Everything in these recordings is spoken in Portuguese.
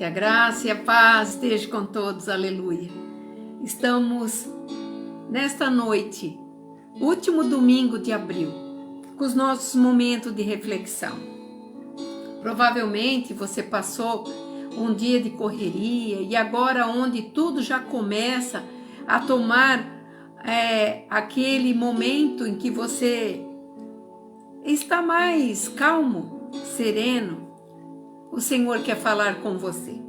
Que a graça e a paz estejam com todos, aleluia. Estamos nesta noite, último domingo de abril, com os nossos momentos de reflexão. Provavelmente você passou um dia de correria e agora onde tudo já começa a tomar aquele momento em que você está mais calmo, sereno, o Senhor quer falar com você.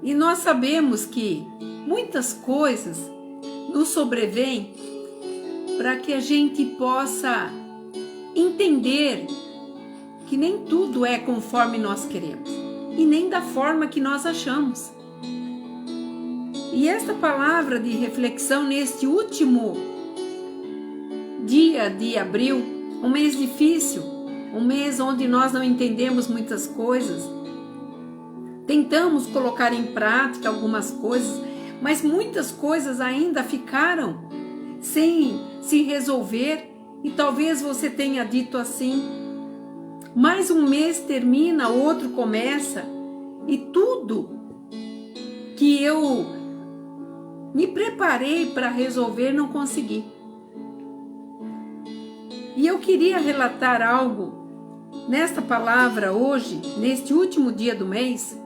E nós sabemos que muitas coisas nos sobrevêm para que a gente possa entender que nem tudo é conforme nós queremos e nem da forma que nós achamos. E esta palavra de reflexão neste último dia de abril, um mês difícil, um mês onde nós não entendemos muitas coisas, tentamos colocar em prática algumas coisas, mas muitas coisas ainda ficaram sem se resolver e talvez você tenha dito assim, mais um mês termina, outro começa e tudo que eu me preparei para resolver não consegui. E eu queria relatar algo nesta palavra hoje, neste último dia do mês,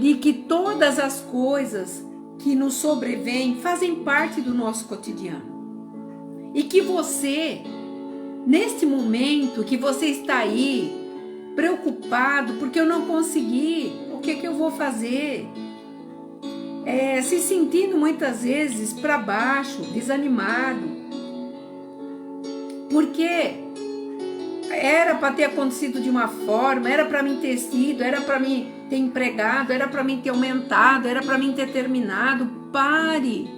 de que todas as coisas que nos sobrevêm fazem parte do nosso cotidiano. E que você, neste momento que você está aí, preocupado, porque eu não consegui, o que eu vou fazer? Se sentindo muitas vezes para baixo, desanimado, porque era para ter acontecido de uma forma, era para mim ter sido, era para mim ter empregado, era para mim ter aumentado, era para mim ter terminado. Pare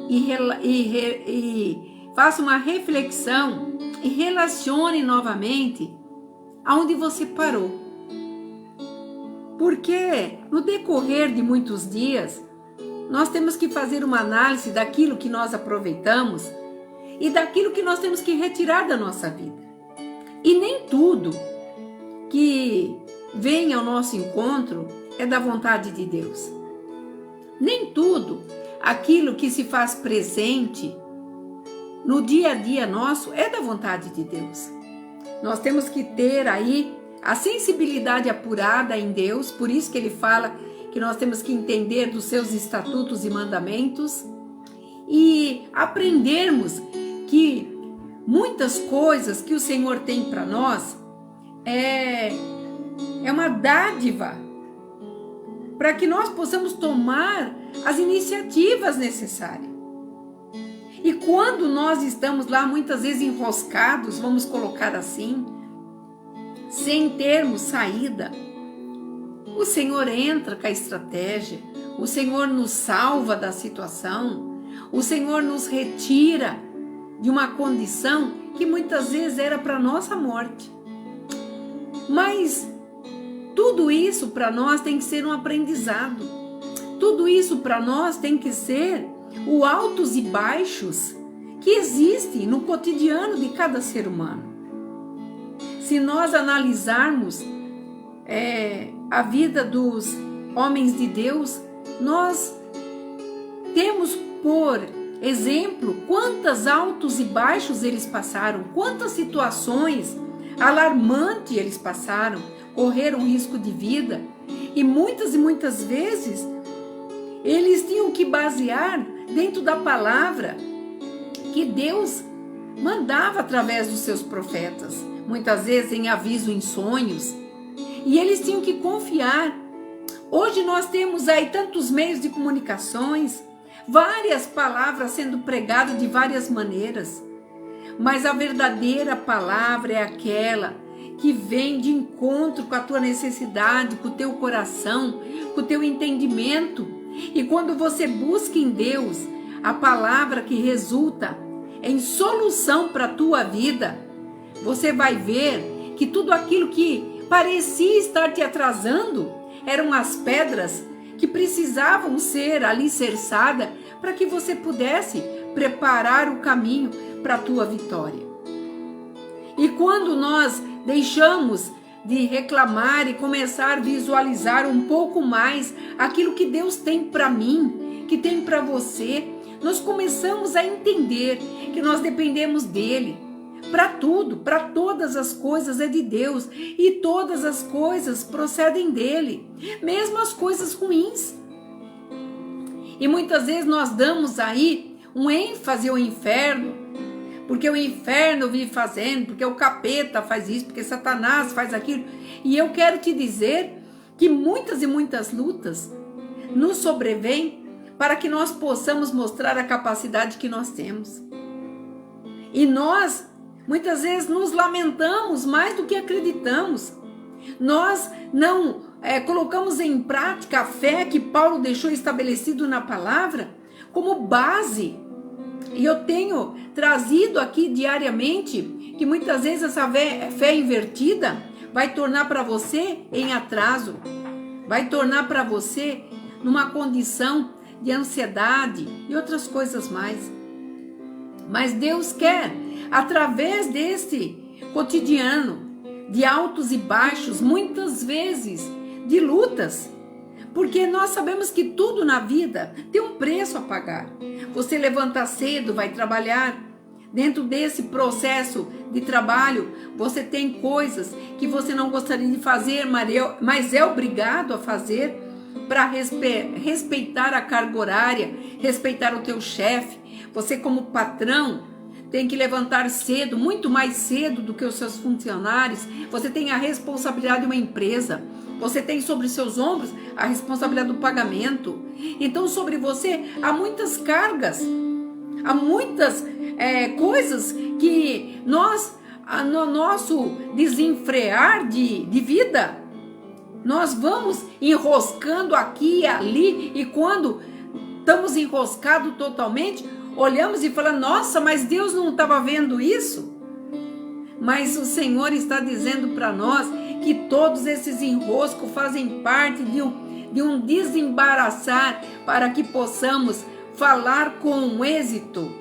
e faça uma reflexão e relacione novamente aonde você parou. Porque no decorrer de muitos dias, nós temos que fazer uma análise daquilo que nós aproveitamos e daquilo que nós temos que retirar da nossa vida. E nem tudo que vem ao nosso encontro é da vontade de Deus. Nem tudo aquilo que se faz presente no dia a dia nosso é da vontade de Deus. Nós temos que ter aí a sensibilidade apurada em Deus, por isso que ele fala que nós temos que entender dos seus estatutos e mandamentos e aprendermos que muitas coisas que o Senhor tem para nós é uma dádiva para que nós possamos tomar as iniciativas necessárias. E quando nós estamos lá muitas vezes enroscados, vamos colocar assim, sem termos saída, o Senhor entra com a estratégia, o Senhor nos salva da situação, o Senhor nos retira de uma condição que muitas vezes era para nossa morte. Mas tudo isso para nós tem que ser um aprendizado. Tudo isso para nós tem que ser os altos e baixos que existem no cotidiano de cada ser humano. Se nós analisarmos a vida dos homens de Deus, nós temos por exemplo quantos altos e baixos eles passaram, quantas situações alarmantes eles passaram, correram risco de vida e muitas vezes eles tinham que basear dentro da palavra que Deus mandava através dos seus profetas, muitas vezes em aviso em sonhos, e eles tinham que confiar. Hoje nós temos aí tantos meios de comunicações, várias palavras sendo pregadas de várias maneiras, mas a verdadeira palavra é aquela que vem de encontro com a tua necessidade, com o teu coração, com o teu entendimento. E quando você busca em Deus a palavra que resulta em solução para a tua vida, você vai ver que tudo aquilo que parecia estar te atrasando eram as pedras que precisavam ser alicerçadas para que você pudesse preparar o caminho para a tua vitória. E quando nós deixamos de reclamar e começar a visualizar um pouco mais aquilo que Deus tem para mim, que tem para você, nós começamos a entender que nós dependemos dele. Para tudo, para todas as coisas é de Deus e todas as coisas procedem dele, mesmo as coisas ruins. E muitas vezes nós damos aí um ênfase ao inferno, porque o inferno vive fazendo, porque o capeta faz isso, porque Satanás faz aquilo. E eu quero te dizer que muitas e muitas lutas nos sobrevêm para que nós possamos mostrar a capacidade que nós temos. E nós muitas vezes nos lamentamos mais do que acreditamos. Nós não colocamos em prática a fé que Paulo deixou estabelecido na palavra como base. E eu tenho trazido aqui diariamente que muitas vezes essa fé invertida vai tornar para você em atraso, vai tornar para você numa condição de ansiedade e outras coisas mais. Mas Deus quer, através desse cotidiano, de altos e baixos, muitas vezes de lutas, porque nós sabemos que tudo na vida tem um preço a pagar. Você levanta cedo, vai trabalhar. Dentro desse processo de trabalho, você tem coisas que você não gostaria de fazer, mas é obrigado a fazer para respeitar a carga horária, respeitar o teu chefe. Você como patrão tem que levantar cedo, muito mais cedo do que os seus funcionários. Você tem a responsabilidade de uma empresa. Você tem sobre seus ombros a responsabilidade do pagamento. Então sobre você há muitas cargas, há muitas coisas que nós, no nosso desenfrear de vida, nós vamos enroscando aqui e ali, e quando estamos enroscados totalmente, olhamos e falamos, nossa, mas Deus não estava vendo isso? Mas o Senhor está dizendo para nós que todos esses enroscos fazem parte de um desembaraçar para que possamos falar com êxito.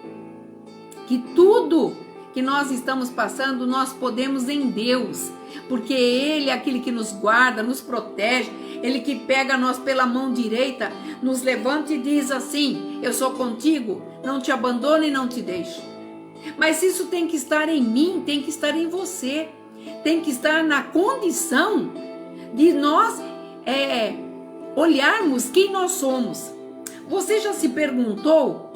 Que tudo que nós estamos passando, nós podemos em Deus, porque Ele é aquele que nos guarda, nos protege, Ele que pega nós pela mão direita, nos levanta e diz assim, eu sou contigo, não te abandono e não te deixo. Mas isso tem que estar em mim, tem que estar em você, tem que estar na condição de nós olharmos quem nós somos. Você já se perguntou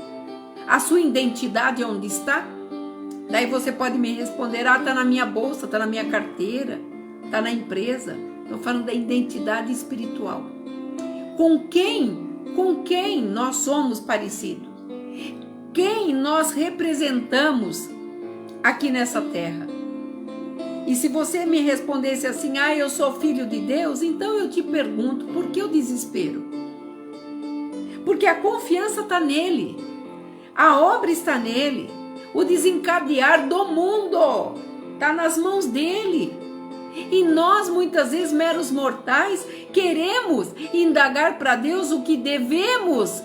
a sua identidade onde está? Daí você pode me responder, está na minha bolsa, está na minha carteira, está na empresa. Estou falando da identidade espiritual. Com quem nós somos parecidos? Quem nós representamos aqui nessa terra? E se você me respondesse assim, eu sou filho de Deus, então eu te pergunto, por que o desespero? Porque a confiança está nele, a obra está nele, o desencadear do mundo está nas mãos dele. E nós, muitas vezes, meros mortais, queremos indagar para Deus o que devemos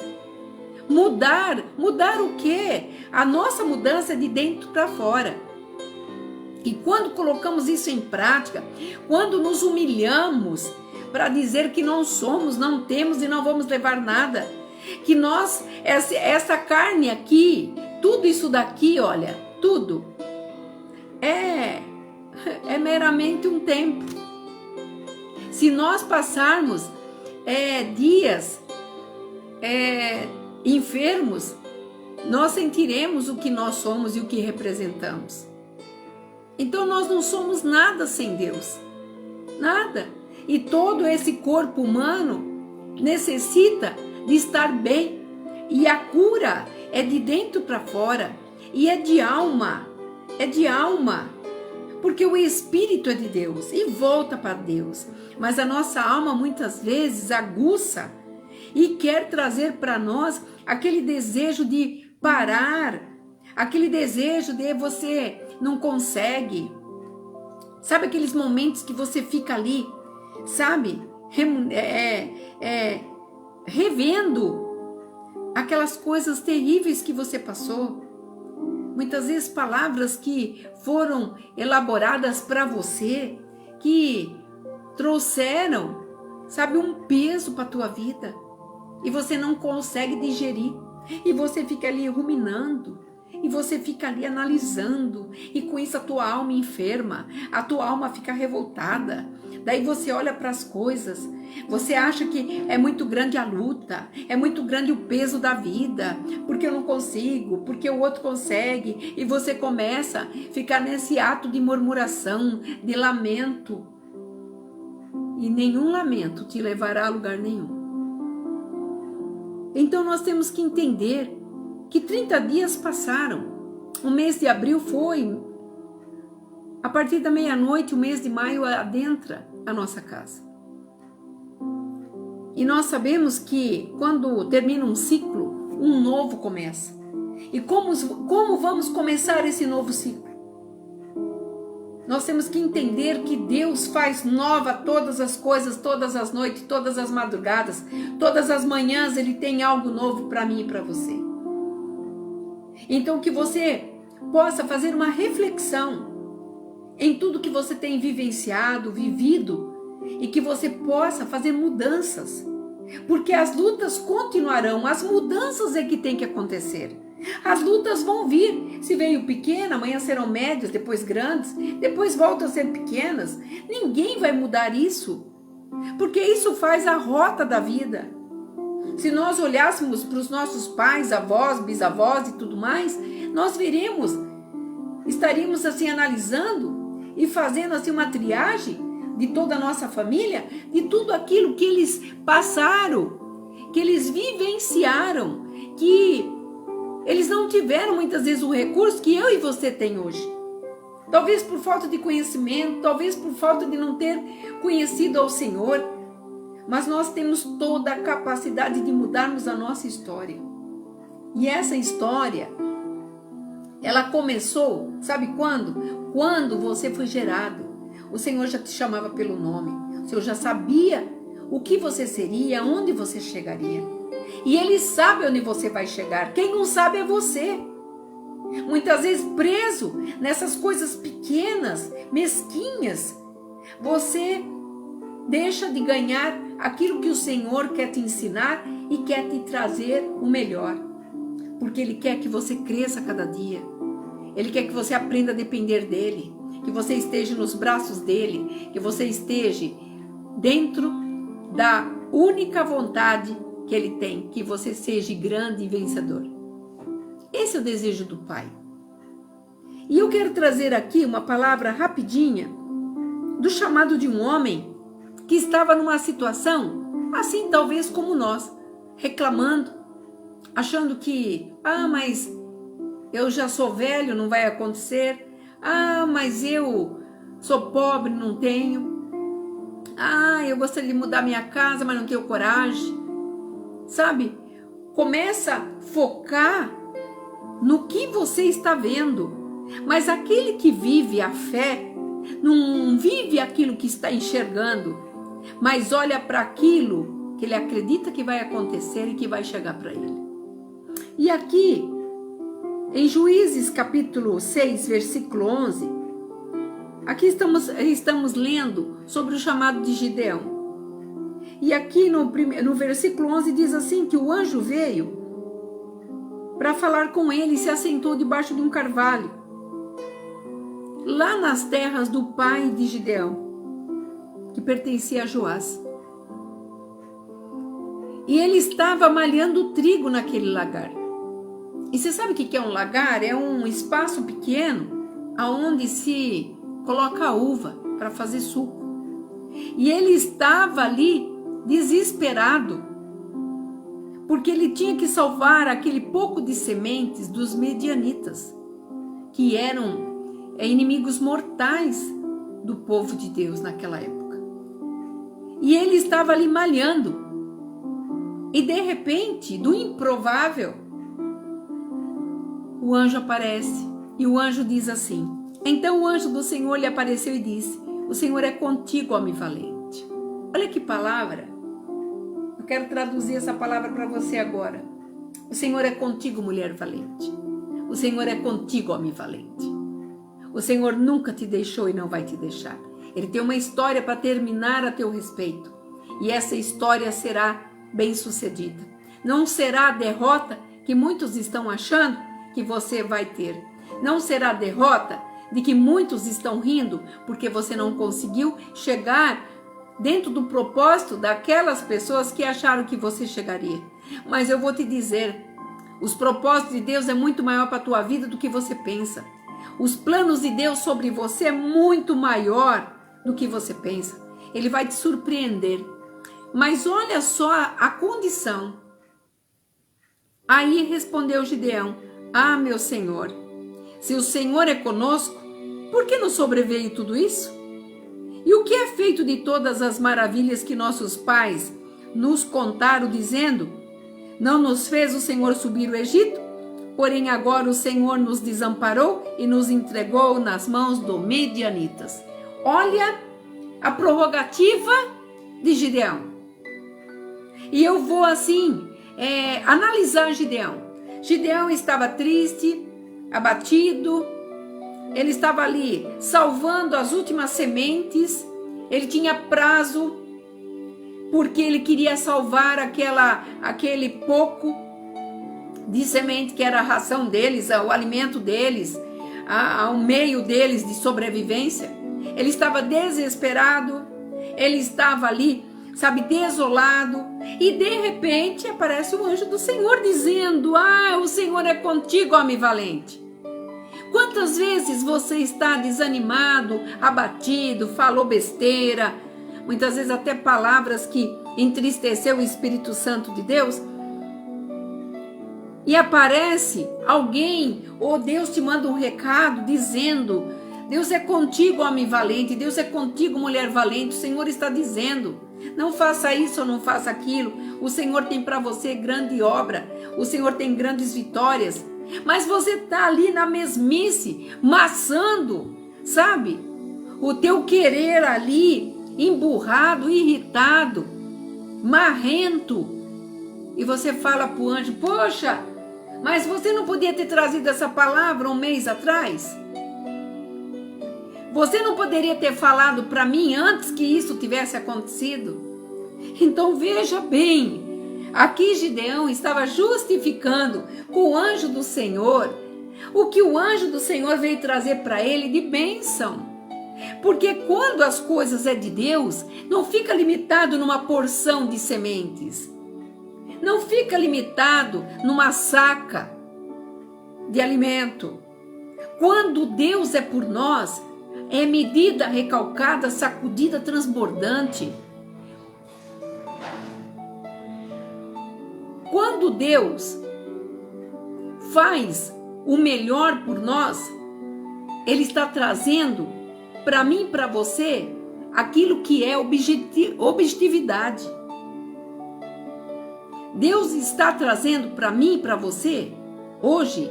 mudar. Mudar o quê? A nossa mudança é de dentro para fora. E quando colocamos isso em prática, quando nos humilhamos para dizer que não somos, não temos e não vamos levar nada, que nós, essa carne aqui, tudo isso daqui, olha, tudo é meramente um tempo. Se nós passarmos dias enfermos, nós sentiremos o que nós somos e o que representamos. Então nós não somos nada sem Deus, nada. E todo esse corpo humano necessita de estar bem. E a cura é de dentro para fora. E é de alma. Porque o espírito é de Deus e volta para Deus. Mas a nossa alma muitas vezes aguça e quer trazer para nós aquele desejo de parar, aquele desejo de você não consegue. Sabe aqueles momentos que você fica ali, sabe, revendo aquelas coisas terríveis que você passou. Muitas vezes palavras que foram elaboradas para você, que trouxeram, sabe, um peso para a tua vida e você não consegue digerir e você fica ali ruminando e você fica ali analisando e com isso a tua alma enferma, a tua alma fica revoltada. Daí você olha para as coisas, você acha que é muito grande a luta, é muito grande o peso da vida, porque eu não consigo, porque o outro consegue, e você começa a ficar nesse ato de murmuração, de lamento, e nenhum lamento te levará a lugar nenhum. Então nós temos que entender que 30 dias passaram, o mês de abril foi, a partir da meia-noite, o mês de maio adentra a nossa casa. E nós sabemos que quando termina um ciclo, um novo começa. E como vamos começar esse novo ciclo? Nós temos que entender que Deus faz nova todas as coisas, todas as noites, todas as madrugadas, todas as manhãs Ele tem algo novo para mim e para você. Então que você possa fazer uma reflexão em tudo que você tem vivenciado, vivido, e que você possa fazer mudanças, porque as lutas continuarão, as mudanças é que tem que acontecer. As lutas vão vir, se veio pequena, amanhã serão médias, depois grandes, depois voltam a ser pequenas. Ninguém vai mudar isso, porque isso faz a rota da vida. Se nós olhássemos para os nossos pais, avós, bisavós e tudo mais, nós veremos, estaríamos assim analisando e fazendo assim uma triagem de toda a nossa família, de tudo aquilo que eles passaram, que eles vivenciaram, que eles não tiveram muitas vezes o recurso que eu e você tem hoje. Talvez por falta de conhecimento, talvez por falta de não ter conhecido ao Senhor, mas nós temos toda a capacidade de mudarmos a nossa história. E essa história, ela começou, sabe quando? Quando você foi gerado. O Senhor já te chamava pelo nome. O Senhor já sabia o que você seria, onde você chegaria. E Ele sabe onde você vai chegar. Quem não sabe é você. Muitas vezes preso nessas coisas pequenas, mesquinhas, você deixa de ganhar aquilo que o Senhor quer te ensinar e quer te trazer o melhor. Porque Ele quer que você cresça cada dia. Ele quer que você aprenda a depender dEle, que você esteja nos braços dEle, que você esteja dentro da única vontade que Ele tem, que você seja grande e vencedor. Esse é o desejo do Pai. E eu quero trazer aqui uma palavra rapidinha do chamado de um homem que estava numa situação assim talvez como nós, reclamando, achando que, mas eu já sou velho, não vai acontecer. Mas eu sou pobre, não tenho. Eu gostaria de mudar minha casa, mas não tenho coragem. Sabe? Começa a focar no que você está vendo. Mas aquele que vive a fé, não vive aquilo que está enxergando, mas olha para aquilo que ele acredita que vai acontecer e que vai chegar para ele. E aqui, em Juízes capítulo 6, versículo 11, aqui estamos lendo sobre o chamado de Gideão. E aqui no versículo 11 diz assim, que o anjo veio para falar com ele e se assentou debaixo de um carvalho, lá nas terras do pai de Gideão, que pertencia a Joás. E ele estava malhando trigo naquele lagar. E você sabe o que é um lagar? É um espaço pequeno aonde se coloca uva para fazer suco. E ele estava ali desesperado, porque ele tinha que salvar aquele pouco de sementes dos medianitas, que eram inimigos mortais do povo de Deus naquela época. E ele estava ali malhando. E de repente, do improvável, o anjo aparece e o anjo diz assim. Então o anjo do Senhor lhe apareceu e disse: o Senhor é contigo, homem valente. Olha que palavra. Eu quero traduzir essa palavra para você agora. O Senhor é contigo, mulher valente. O Senhor é contigo, homem valente. O Senhor nunca te deixou e não vai te deixar. Ele tem uma história para terminar a teu respeito. E essa história será bem-sucedida. Não será a derrota que muitos estão achando que você vai ter. Não será a derrota de que muitos estão rindo porque você não conseguiu chegar dentro do propósito daquelas pessoas que acharam que você chegaria. Mas eu vou te dizer, os propósitos de Deus é muito maior para a tua vida do que você pensa. Os planos de Deus sobre você é muito maior do que você pensa. Ele vai te surpreender. Mas olha só a condição. Aí respondeu Gideão: ah, meu Senhor, se o Senhor é conosco, por que nos sobreveio tudo isso? E o que é feito de todas as maravilhas que nossos pais nos contaram, dizendo: não nos fez o Senhor subir o Egito? Porém agora o Senhor nos desamparou e nos entregou nas mãos dos medianitas. Olha a prerrogativa de Gideão. E eu vou assim analisar Gideão. Gideão estava triste, abatido. Ele estava ali salvando as últimas sementes. Ele tinha prazo, porque ele queria salvar aquele pouco de semente que era a ração deles, o alimento deles, o meio deles de sobrevivência. Ele estava desesperado, ele estava ali, sabe, desolado, e de repente aparece o anjo do Senhor dizendo: ah, o Senhor é contigo, homem valente. Quantas vezes você está desanimado, abatido, falou besteira, muitas vezes até palavras que entristeceu o Espírito Santo de Deus, e aparece alguém, ou Deus te manda um recado dizendo: Deus é contigo, homem valente, Deus é contigo, mulher valente. O Senhor está dizendo: não faça isso ou não faça aquilo. O Senhor tem para você grande obra, o Senhor tem grandes vitórias. Mas você está ali na mesmice, maçando, sabe? O teu querer ali, emburrado, irritado, marrento. E você fala para o anjo: poxa, mas você não podia ter trazido essa palavra um mês atrás? Você não poderia ter falado para mim antes que isso tivesse acontecido? Então veja bem, aqui Gideão estava justificando com o anjo do Senhor o que o anjo do Senhor veio trazer para ele de bênção. Porque quando as coisas é de Deus, não fica limitado numa porção de sementes. Não fica limitado numa saca de alimento. Quando Deus é por nós, é medida, recalcada, sacudida, transbordante. Quando Deus faz o melhor por nós, Ele está trazendo para mim e para você aquilo que é objetividade. Deus está trazendo para mim e para você, hoje,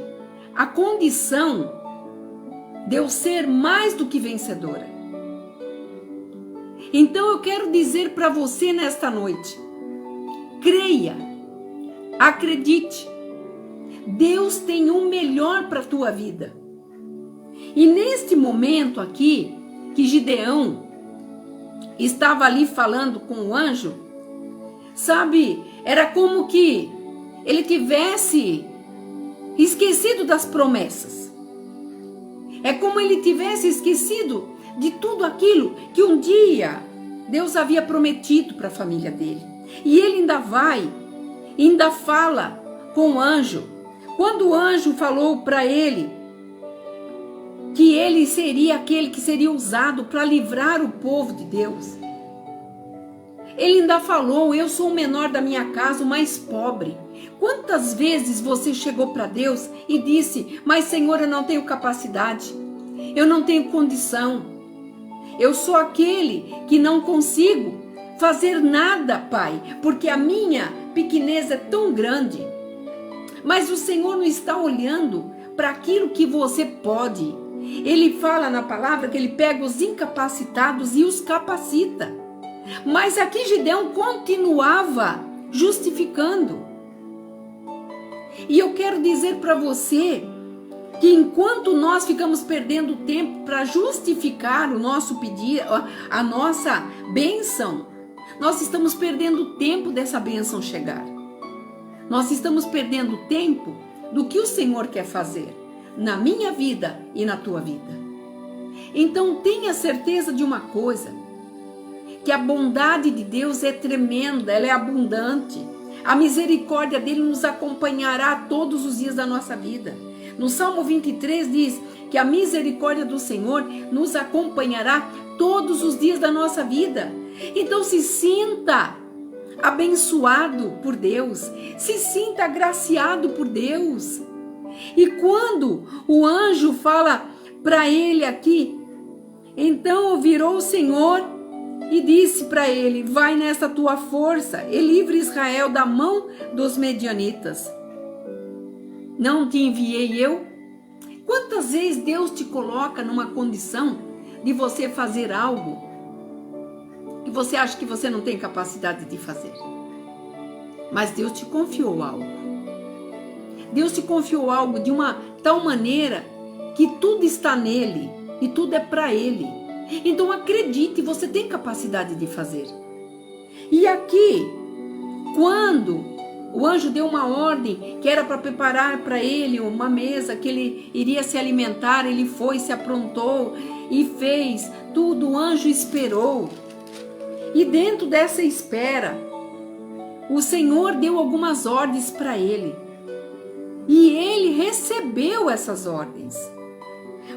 a condição de eu ser mais do que vencedora. Então eu quero dizer para você nesta noite: creia, acredite, Deus tem o melhor para a tua vida. E neste momento aqui, que Gideão estava ali falando com o anjo, sabe, era como que ele tivesse esquecido das promessas. É como ele tivesse esquecido de tudo aquilo que um dia Deus havia prometido para a família dele. E ele ainda fala com o anjo. Quando o anjo falou para ele que ele seria aquele que seria usado para livrar o povo de Deus, ele ainda falou: eu sou o menor da minha casa, o mais pobre. Quantas vezes você chegou para Deus e disse: mas Senhor, eu não tenho capacidade, eu não tenho condição, eu sou aquele que não consigo fazer nada, Pai, porque a minha pequenez é tão grande. Mas o Senhor não está olhando para aquilo que você pode. Ele fala na palavra que ele pega os incapacitados e os capacita. Mas aqui Gideão continuava justificando. E eu quero dizer para você que enquanto nós ficamos perdendo tempo para justificar o nosso pedido, a nossa bênção, nós estamos perdendo tempo dessa bênção chegar. Nós estamos perdendo tempo do que o Senhor quer fazer na minha vida e na tua vida. Então tenha certeza de uma coisa, que a bondade de Deus é tremenda, ela é abundante. A misericórdia dele nos acompanhará todos os dias da nossa vida. No Salmo 23 diz que a misericórdia do Senhor nos acompanhará todos os dias da nossa vida. Então se sinta abençoado por Deus, se sinta agraciado por Deus. E quando o anjo fala para ele aqui, então virou o Senhor e disse para ele: vai nessa tua força e livre Israel da mão dos medianitas. Não te enviei eu? Quantas vezes Deus te coloca numa condição de você fazer algo que você acha que você não tem capacidade de fazer? Mas Deus te confiou algo. Deus te confiou algo de uma tal maneira que tudo está nele e tudo é para ele. Então acredite, você tem capacidade de fazer. E aqui, quando o anjo deu uma ordem que era para preparar para ele uma mesa, que ele iria se alimentar, ele foi, se aprontou e fez tudo, o anjo esperou. E dentro dessa espera, o Senhor deu algumas ordens para ele. E ele recebeu essas ordens.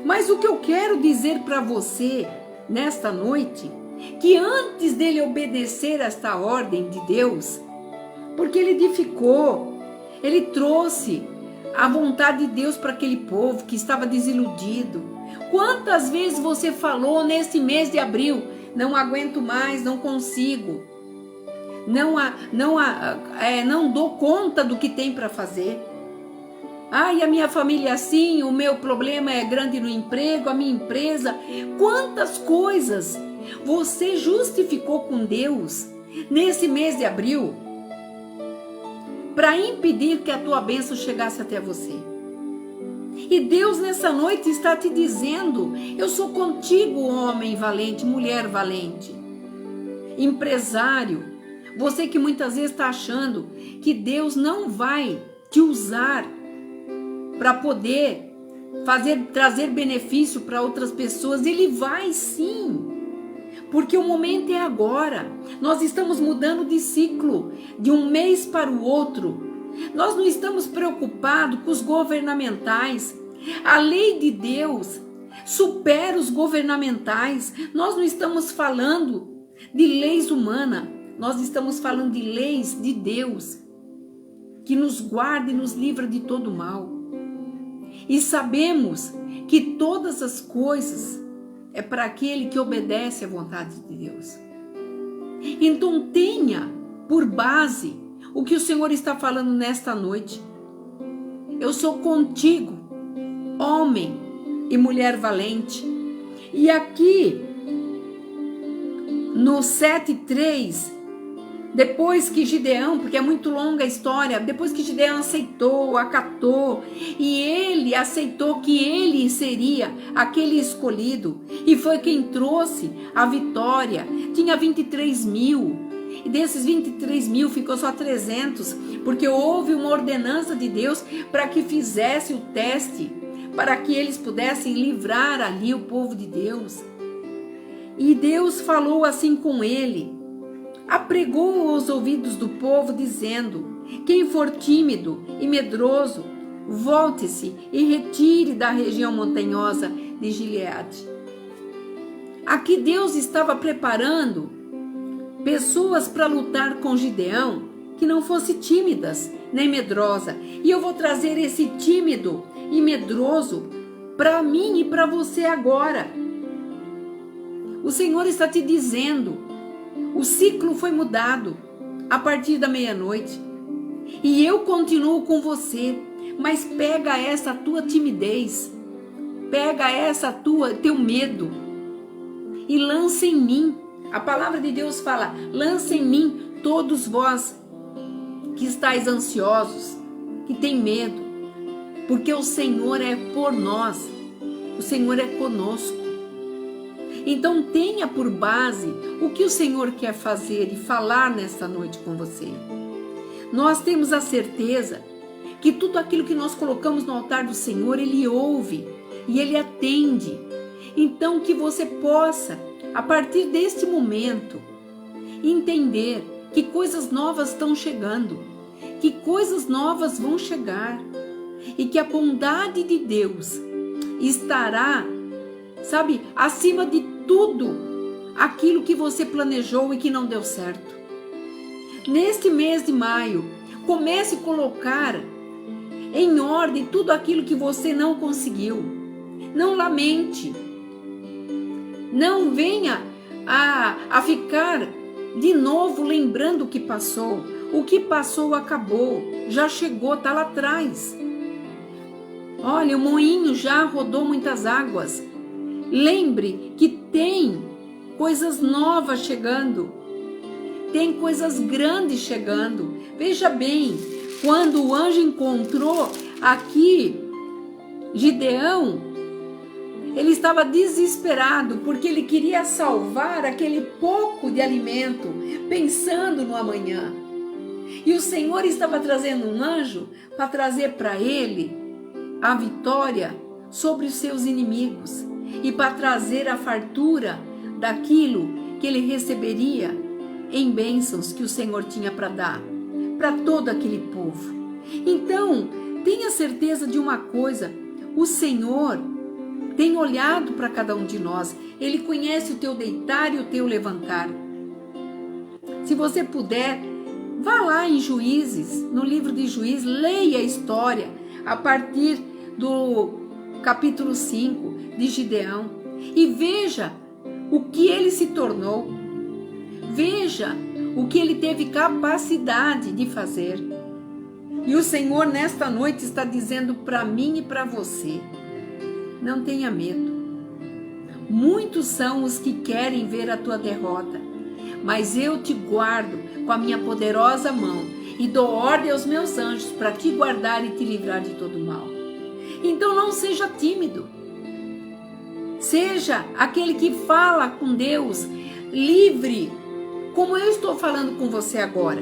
Mas o que eu quero dizer para você nesta noite, que antes dele obedecer esta ordem de Deus, porque ele edificou, ele trouxe a vontade de Deus para aquele povo que estava desiludido. Quantas vezes você falou nesse mês de abril: não aguento mais, não consigo, não dou conta do que tem para fazer. Ai, a minha família é assim, o meu problema é grande no emprego, a minha empresa. Quantas coisas você justificou com Deus nesse mês de abril para impedir que a tua bênção chegasse até você. E Deus nessa noite está te dizendo: eu sou contigo, homem valente, mulher valente, empresário. Você que muitas vezes está achando que Deus não vai te usar para poder trazer benefício para outras pessoas. Ele vai sim, porque o momento é agora. Nós estamos mudando de ciclo, de um mês para o outro. Nós não estamos preocupados com os governamentais. A lei de Deus supera os governamentais. Nós não estamos falando de leis humanas, nós estamos falando de leis de Deus, que nos guarda e nos livra de todo mal. E sabemos que todas as coisas é para aquele que obedece à vontade de Deus. Então tenha por base o que o Senhor está falando nesta noite. Eu sou contigo, homem e mulher valente. E aqui no 7:3, depois que Gideão, porque é muito longa a história, depois que Gideão aceitou, acatou, e ele aceitou que ele seria aquele escolhido, e foi quem trouxe a vitória. Tinha 23 mil, e desses 23 mil ficou só 300, porque houve uma ordenança de Deus para que fizesse o teste, para que eles pudessem livrar ali o povo de Deus. E Deus falou assim com ele, apregou aos ouvidos do povo, dizendo: quem for tímido e medroso, volte-se e retire da região montanhosa de Gileade. Aqui Deus estava preparando pessoas para lutar com Gideão, que não fosse tímidas nem medrosa. E eu vou trazer esse tímido e medroso para mim e para você agora. O Senhor está te dizendo: o ciclo foi mudado a partir da meia-noite. E eu continuo com você, mas pega essa tua timidez, pega teu medo e lança em mim. A palavra de Deus fala: lança em mim todos vós que estáis ansiosos, que tem medo. porque o Senhor é por nós, o Senhor é conosco. Então tenha por base o que o Senhor quer fazer e falar nesta noite com você. Nós temos a certeza que tudo aquilo que nós colocamos no altar do Senhor, Ele ouve e Ele atende. Então que você possa, a partir deste momento, entender que coisas novas estão chegando, que coisas novas vão chegar e que a bondade de Deus estará, sabe, acima de tudo aquilo que você planejou e que não deu certo. Neste mês de maio, comece a colocar em ordem tudo aquilo que você não conseguiu. Não lamente. Não venha a ficar de novo lembrando o que passou. O que passou acabou, já chegou, está lá atrás. Olha, o moinho já rodou muitas águas. Lembre que tem coisas novas chegando. Tem coisas grandes chegando. Veja bem, quando o anjo encontrou aqui Gideão, ele estava desesperado porque ele queria salvar aquele pouco de alimento, pensando no amanhã. E o Senhor estava trazendo um anjo para trazer para ele a vitória sobre os seus inimigos e para trazer a fartura daquilo que ele receberia em bênçãos que o Senhor tinha para dar para todo aquele povo. Então, tenha certeza de uma coisa: o Senhor tem olhado para cada um de nós. Ele conhece o teu deitar e o teu levantar. Se você puder, vá lá em Juízes, no livro de Juízes, leia a história a partir do capítulo 5 de Gideão e veja o que ele se tornou. Veja o que ele teve capacidade de fazer. E o Senhor nesta noite está dizendo para mim e para você: não tenha medo. Muitos são os que querem ver a tua derrota, mas eu te guardo com a minha poderosa mão e dou ordem aos meus anjos para te guardar e te livrar de todo mal. Então não seja tímido. Seja aquele que fala com Deus livre, como eu estou falando com você agora.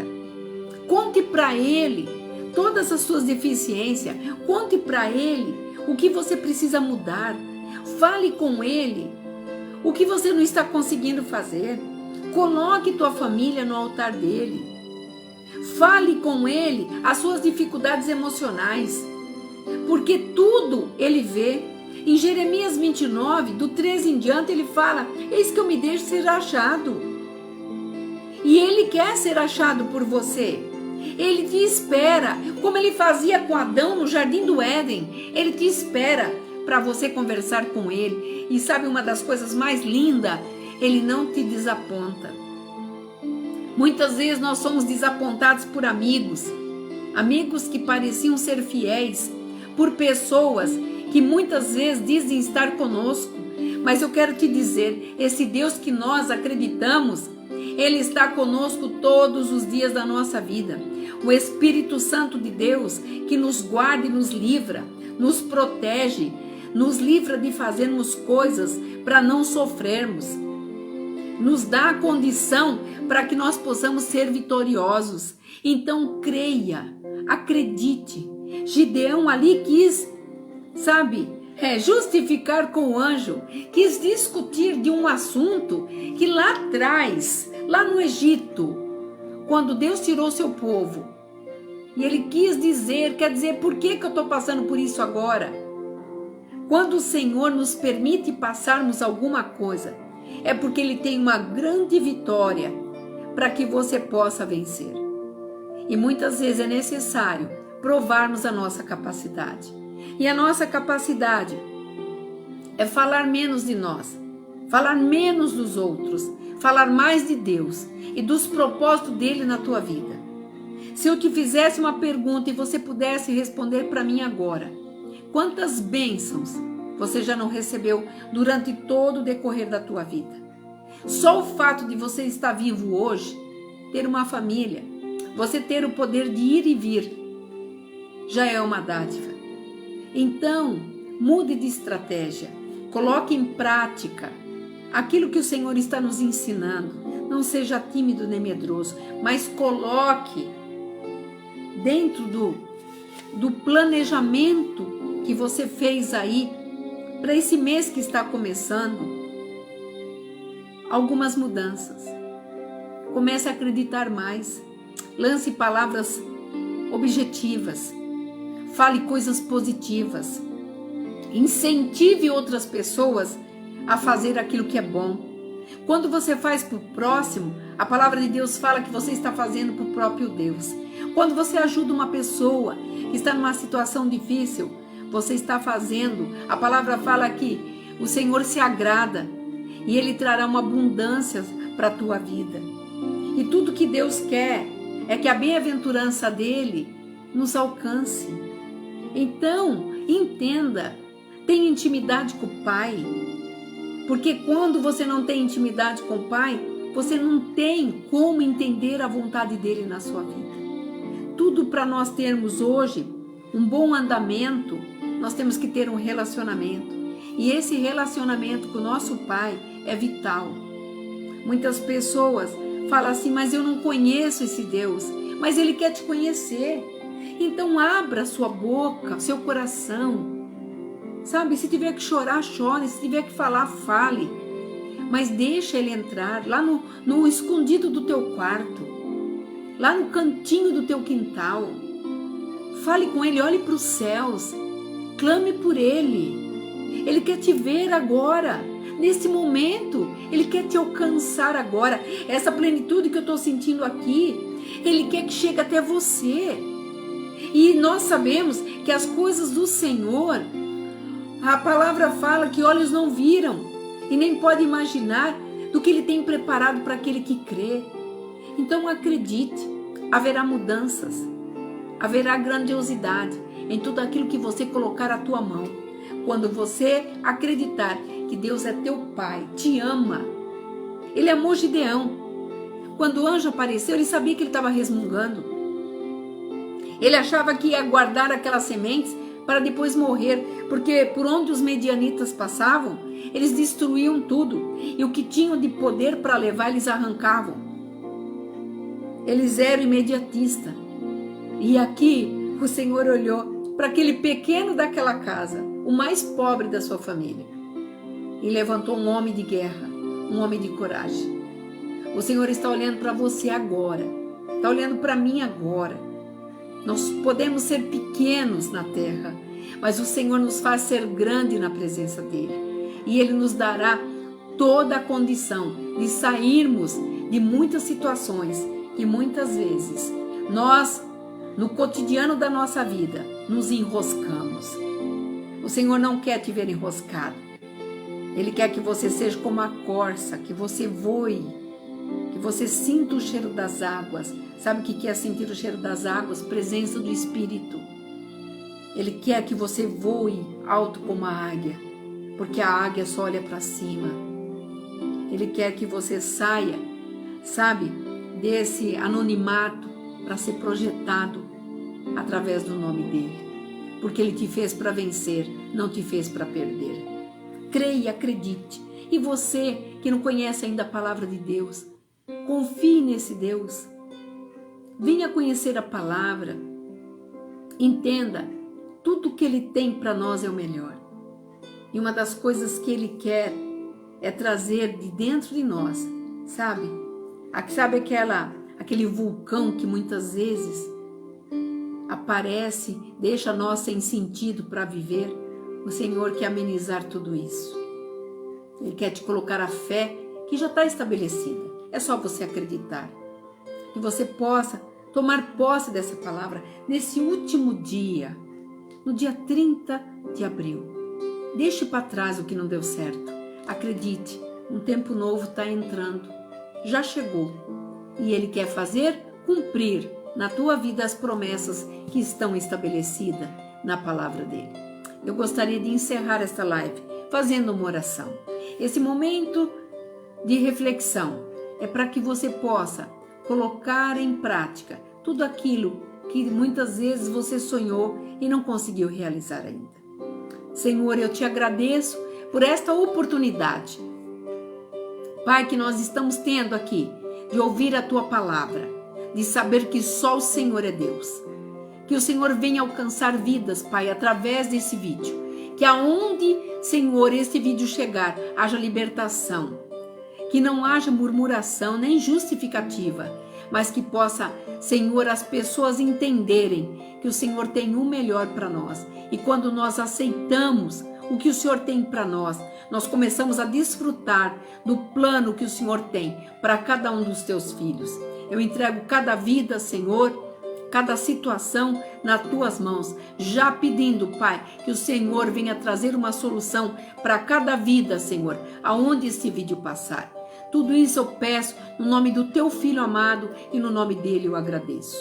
Conte para Ele todas as suas deficiências. Conte para Ele o que você precisa mudar. Fale com Ele o que você não está conseguindo fazer. Coloque tua família no altar dele. Fale com Ele as suas dificuldades emocionais, porque tudo Ele vê. Em Jeremias 29, do 13 em diante, Ele fala: eis que eu me deixo ser achado. E Ele quer ser achado por você. Ele te espera, como Ele fazia com Adão no Jardim do Éden. Ele te espera para você conversar com Ele. E sabe uma das coisas mais lindas? Ele não te desaponta. Muitas vezes nós somos desapontados por amigos que pareciam ser fiéis, por pessoas que muitas vezes dizem estar conosco. Mas eu quero te dizer, esse Deus que nós acreditamos, Ele está conosco todos os dias da nossa vida. O Espírito Santo de Deus que nos guarda e nos livra, nos protege, nos livra de fazermos coisas para não sofrermos. Nos dá a condição para que nós possamos ser vitoriosos. Então creia, acredite. Gideão ali quis, justificar com o anjo, quis discutir de um assunto que lá atrás, lá no Egito, quando Deus tirou seu povo, e ele quis dizer, por que eu estou passando por isso agora? Quando o Senhor nos permite passarmos alguma coisa, é porque Ele tem uma grande vitória para que você possa vencer. E muitas vezes é necessário provarmos a nossa capacidade. E a nossa capacidade é falar menos de nós, falar menos dos outros, falar mais de Deus e dos propósitos dele na tua vida. Se eu te fizesse uma pergunta e você pudesse responder para mim agora: quantas bênçãos você já não recebeu durante todo o decorrer da tua vida? Só o fato de você estar vivo hoje, ter uma família, você ter o poder de ir e vir, já é uma dádiva. Então, mude de estratégia, coloque em prática aquilo que o Senhor está nos ensinando. Não seja tímido nem medroso, mas coloque dentro do planejamento que você fez aí para esse mês que está começando algumas mudanças. Comece a acreditar mais, lance palavras objetivas, fale coisas positivas, incentive outras pessoas a fazer aquilo que é bom. Quando você faz para o próximo, a palavra de Deus fala que você está fazendo para o próprio Deus. Quando você ajuda uma pessoa que está numa situação difícil, você está fazendo, a palavra fala que o Senhor se agrada e Ele trará uma abundância para a tua vida. E tudo que Deus quer é que a bem-aventurança dEle nos alcance. Então, entenda, tenha intimidade com o Pai. Porque quando você não tem intimidade com o Pai, você não tem como entender a vontade dEle na sua vida. Tudo para nós termos hoje um bom andamento, nós temos que ter um relacionamento. E esse relacionamento com o nosso Pai é vital. Muitas pessoas falam assim, mas eu não conheço esse Deus. Mas Ele quer te conhecer. Então abra sua boca, seu coração. Sabe, se tiver que chorar, chore. Se tiver que falar, fale. Mas deixa Ele entrar lá no escondido do teu quarto. Lá no cantinho do teu quintal. Fale com Ele, olhe para os céus. Clame por Ele. Ele quer te ver agora. Nesse momento, Ele quer te alcançar agora. Essa plenitude que eu estou sentindo aqui, Ele quer que chegue até você. E nós sabemos que as coisas do Senhor, a palavra fala que olhos não viram e nem pode imaginar do que Ele tem preparado para aquele que crê. Então acredite, haverá mudanças, haverá grandiosidade em tudo aquilo que você colocar à tua mão. Quando você acreditar que Deus é teu Pai, te ama. Ele amou Gideão. Quando o anjo apareceu, ele sabia que ele estava resmungando. Ele achava que ia guardar aquelas sementes para depois morrer, porque por onde os medianitas passavam, eles destruíam tudo, e o que tinham de poder para levar, eles arrancavam. Eles eram imediatistas. E aqui o Senhor olhou para aquele pequeno daquela casa, o mais pobre da sua família, e levantou um homem de guerra, um homem de coragem. O Senhor está olhando para você agora, está olhando para mim agora. Nós podemos ser pequenos na terra, mas o Senhor nos faz ser grande na presença dEle. E Ele nos dará toda a condição de sairmos de muitas situações que muitas vezes nós, no cotidiano da nossa vida, nos enroscamos. O Senhor não quer te ver enroscado. Ele quer que você seja como a corça, que você voe, que você sinta o cheiro das águas. Sabe o que é sentir o cheiro das águas? Presença do Espírito. Ele quer que você voe alto como a águia, porque a águia só olha para cima. Ele quer que você saia, sabe, desse anonimato para ser projetado através do nome dEle. Porque Ele te fez para vencer, não te fez para perder. Creia, acredite. E você que não conhece ainda a palavra de Deus, confie nesse Deus. Venha conhecer a palavra. Entenda, tudo que Ele tem para nós é o melhor. E uma das coisas que Ele quer é trazer de dentro de nós, sabe? Sabe aquele vulcão que muitas vezes aparece, deixa nós sem sentido para viver? O Senhor quer amenizar tudo isso. Ele quer te colocar a fé que já está estabelecida. É só você acreditar. Que você possa tomar posse dessa palavra nesse último dia, no dia 30 de abril. Deixe para trás o que não deu certo. Acredite, um tempo novo está entrando. Já chegou. E Ele quer fazer cumprir na tua vida as promessas que estão estabelecidas na palavra dEle. Eu gostaria de encerrar esta live fazendo uma oração. Esse momento de reflexão é para que você possa colocar em prática tudo aquilo que muitas vezes você sonhou e não conseguiu realizar ainda. Senhor, eu te agradeço por esta oportunidade, Pai, que nós estamos tendo aqui, de ouvir a Tua palavra, de saber que só o Senhor é Deus. Que o Senhor venha alcançar vidas, Pai, através desse vídeo. Que aonde, Senhor, esse vídeo chegar, haja libertação. Que não haja murmuração nem justificativa, mas que possa, Senhor, as pessoas entenderem que o Senhor tem o melhor para nós. E quando nós aceitamos o que o Senhor tem para nós, nós começamos a desfrutar do plano que o Senhor tem para cada um dos teus filhos. Eu entrego cada vida, Senhor, cada situação nas tuas mãos, já pedindo, Pai, que o Senhor venha trazer uma solução para cada vida, Senhor, aonde esse vídeo passar. Tudo isso eu peço no nome do teu Filho amado e no nome dele eu agradeço.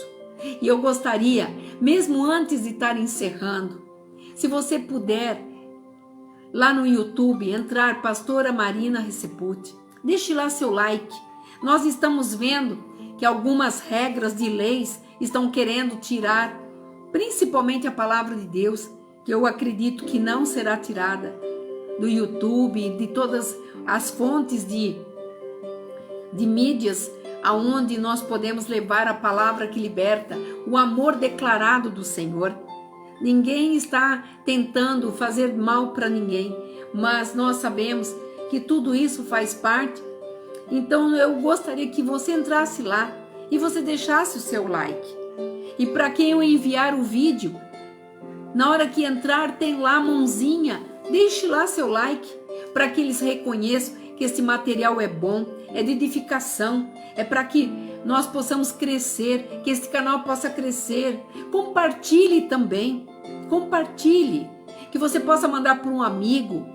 E eu gostaria, mesmo antes de estar encerrando, se você puder, lá no YouTube, entrar Pastora Marina Receputi, deixe lá seu like. Nós estamos vendo que algumas regras de leis estão querendo tirar, principalmente a palavra de Deus, que eu acredito que não será tirada do YouTube, de todas as fontes de mídias, aonde nós podemos levar a palavra que liberta, o amor declarado do Senhor. Ninguém está tentando fazer mal para ninguém, mas nós sabemos que tudo isso faz parte. Então eu gostaria que você entrasse lá e você deixasse o seu like. E para quem eu enviar o vídeo, na hora que entrar tem lá a mãozinha, deixe lá seu like, para que eles reconheçam que esse material é bom, é de edificação, é para que nós possamos crescer, que esse canal possa crescer. Compartilhe também, compartilhe, que você possa mandar para um amigo.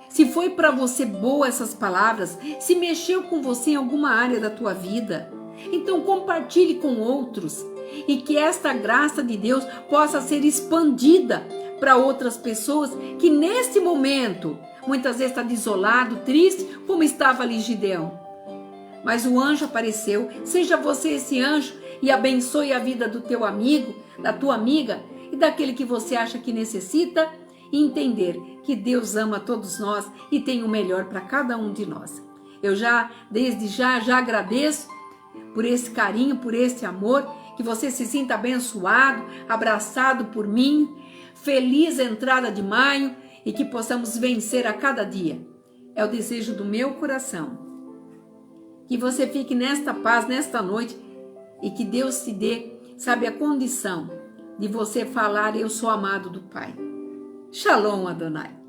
Se foi para você boa essas palavras, se mexeu com você em alguma área da tua vida, então compartilhe com outros e que esta graça de Deus possa ser expandida para outras pessoas que nesse momento muitas vezes está desolado, triste, como estava ali Gideão. Mas o anjo apareceu. Seja você esse anjo e abençoe a vida do teu amigo, da tua amiga e daquele que você acha que necessita, e entender que Deus ama todos nós e tem o melhor para cada um de nós. Eu desde já agradeço por esse carinho, por esse amor, que você se sinta abençoado, abraçado por mim, feliz entrada de maio e que possamos vencer a cada dia. É o desejo do meu coração. Que você fique nesta paz, nesta noite, e que Deus te dê, sabe, a condição de você falar: eu sou amado do Pai. Shalom, Adonai.